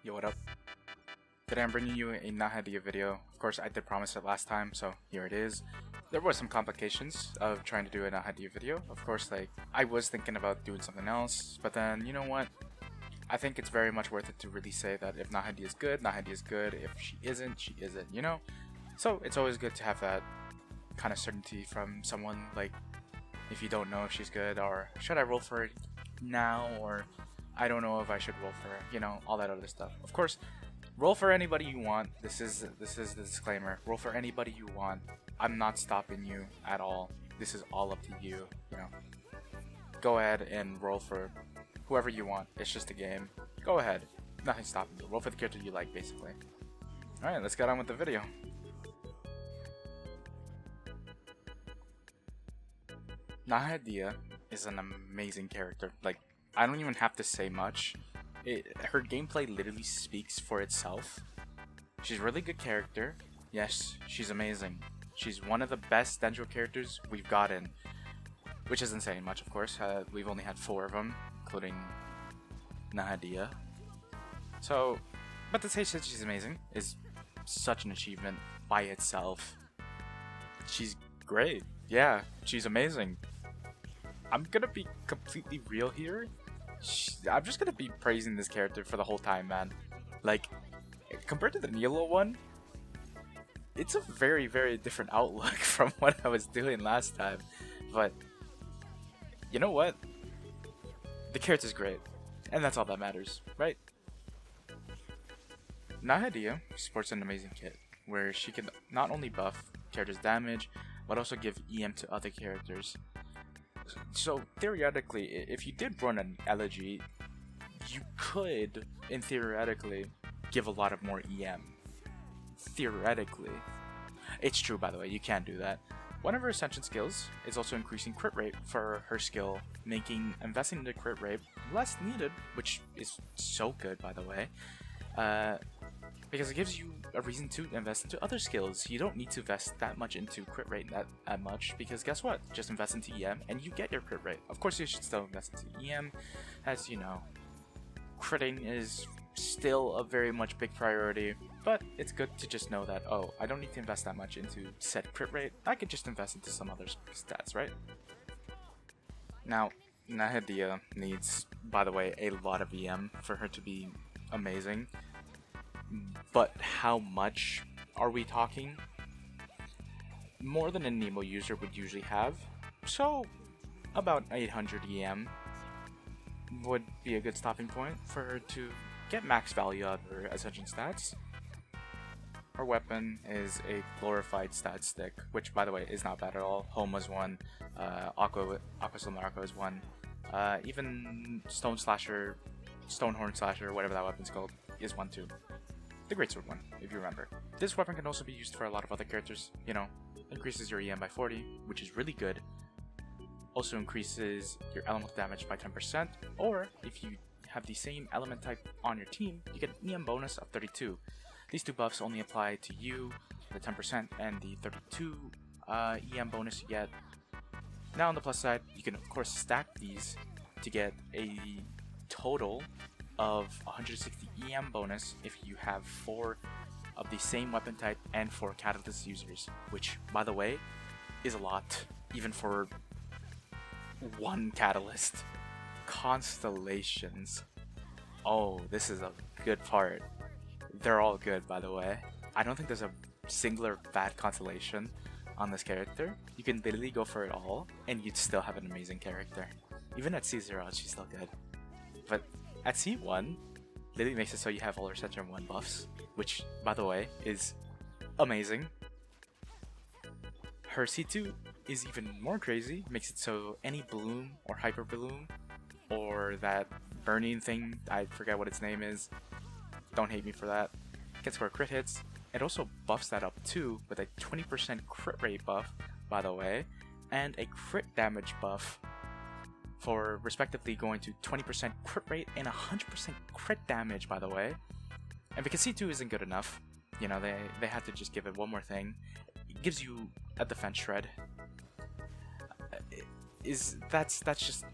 Yo, what up? Today I'm bringing you a Nahida video. Of course, I did promise it last time, so here it is. There were some complications of trying to do a Nahida video. Of course, I was thinking about doing something else, but then, you know what? I think it's very much worth it to really say that if Nahida is good, Nahida is good. If she isn't, you know? So, it's always good to have that kind of certainty from someone, like, if you don't know if she's good, or should I roll for it now, or I don't know if I should roll for her, you know, all that other stuff. Of course, roll for anybody you want. This is the disclaimer. Roll for anybody you want. I'm not stopping you at all. This is all up to you, you know. Go ahead and roll for whoever you want. It's just a game. Go ahead. Nothing's stopping you. Roll for the character you like, basically. Alright, let's get on with the video. Nahida is an amazing character. Like, I don't even have to say much. Her gameplay literally speaks for itself. She's a really good character. Yes, she's amazing. She's one of the best Denjo characters we've gotten, which isn't saying much, of course. We've only had 4 of them, including Nahida. So, but to say that she's amazing is such an achievement by itself. She's great. Yeah, she's amazing. I'm gonna be completely real here. I'm just gonna be praising this character for the whole time, man. Like, compared to the Nilo one, it's a very, very different outlook from what I was doing last time. But, you know what? The character's great. And that's all that matters, right? Nahida sports an amazing kit, where she can not only buff characters' damage, but also give EM to other characters. So theoretically, if you did run an elegy, you could, in theoretically, give a lot of more EM. Theoretically. It's true, by the way, you can do that. One of her ascension skills is also increasing crit rate for her skill, making investing in the crit rate less needed, which is so good, by the way. Because it gives you a reason to invest into other skills. You don't need to invest that much into crit rate that much, because guess what? Just invest into EM and you get your crit rate. Of course you should still invest into EM, as you know, critting is still a very much big priority, but it's good to just know that, oh, I don't need to invest that much into said crit rate, I could just invest into some other stats, right? Now, Nahida needs, by the way, a lot of EM for her to be amazing. But how much are we talking? More than a Nemo user would usually have, so about 800 EM would be a good stopping point for her to get max value out of her ascension stats. Her weapon is a glorified stat stick, which by the way is not bad at all. Homa's one, Aqua Marco is one, even Stonehorn Slasher, whatever that weapon's called, is one too. The Greatsword one, if you remember. This weapon can also be used for a lot of other characters, you know, increases your EM by 40, which is really good. Also increases your elemental damage by 10%, or if you have the same element type on your team, you get an EM bonus of 32. These 2 buffs only apply to you, the 10% and the 32 EM bonus you get. Now on the plus side, you can of course stack these to get a total of 160 EM bonus if you have 4 of the same weapon type and 4 catalyst users, which by the way is a lot, even for 1 catalyst. Constellations. Oh, this is a good part. They're all good, by the way. I don't think there's a singular bad constellation on this character. You can literally go for it all and you'd still have an amazing character. Even at C0 she's still good. But at C1, literally makes it so you have all her Center 1 buffs, which, by the way, is amazing. Her C2 is even more crazy, makes it so any Bloom or Hyper Bloom, or that burning thing, I forget what its name is, don't hate me for that, gets her crit hits. It also buffs that up too, with a 20% crit rate buff, by the way, and a crit damage buff, for respectively going to 20% crit rate and 100% crit damage, by the way. And because C2 isn't good enough, you know, they had to just give it one more thing. It gives you a defense shred. That's just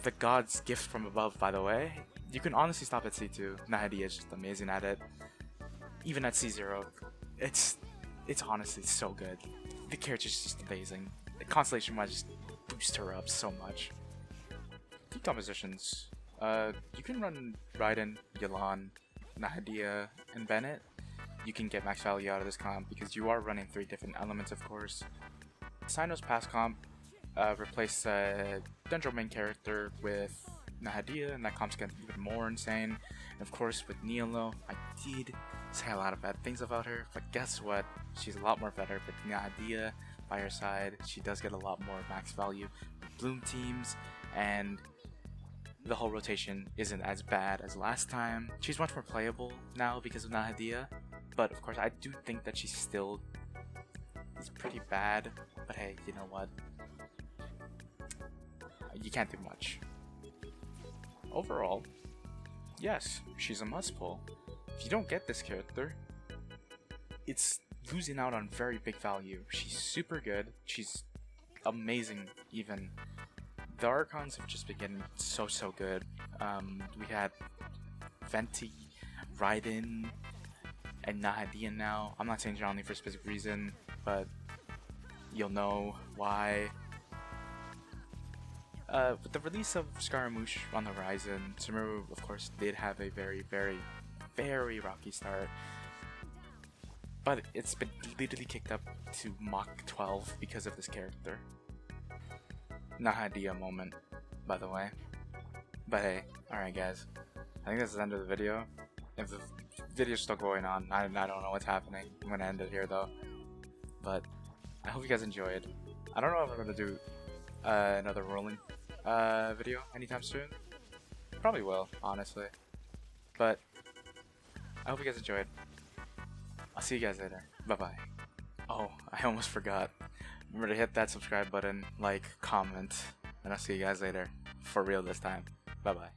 the god's gift from above, by the way. You can honestly stop at C2. Nahida is just amazing at it. Even at C0, it's honestly so good. The character's just amazing. Constellation wise, just boost her up so much. Team compositions. You can run Raiden, Yelan, Nahida, and Bennett. You can get max value out of this comp because you are running 3 different elements, of course. Sino's past comp replaced Dendro main character with Nahida, and that comp's getting even more insane. And of course, with Neolo, I did say a lot of bad things about her, but guess what? She's a lot more better with Nahida by her side. She does get a lot more max value with Bloom teams, and the whole rotation isn't as bad as last time. She's much more playable now because of Nahida, but of course I do think that she still is pretty bad. But hey, you know what? You can't do much. Overall, yes, she's a must pull. If you don't get this character, it's losing out on very big value. She's super good. She's amazing even. The Archons have just been getting so good. We had Venti, Raiden, and Nahida now. I'm not saying they're only for a specific reason, but you'll know why. With the release of Scaramouche on the horizon, Sumeru, of course, did have a very rocky start. But it's been literally kicked up to Mach 12 because of this character. Nahida moment, by the way. But hey, alright guys. I think that's the end of the video. If the video's still going on, I don't know what's happening. I'm gonna end it here though. But I hope you guys enjoyed. I don't know if I'm gonna do another rolling video anytime soon. Probably will, honestly. But I hope you guys enjoyed. I'll see you guys later. Bye bye. Oh, I almost forgot. Remember to hit that subscribe button, like, comment, and I'll see you guys later. For real this time. Bye bye.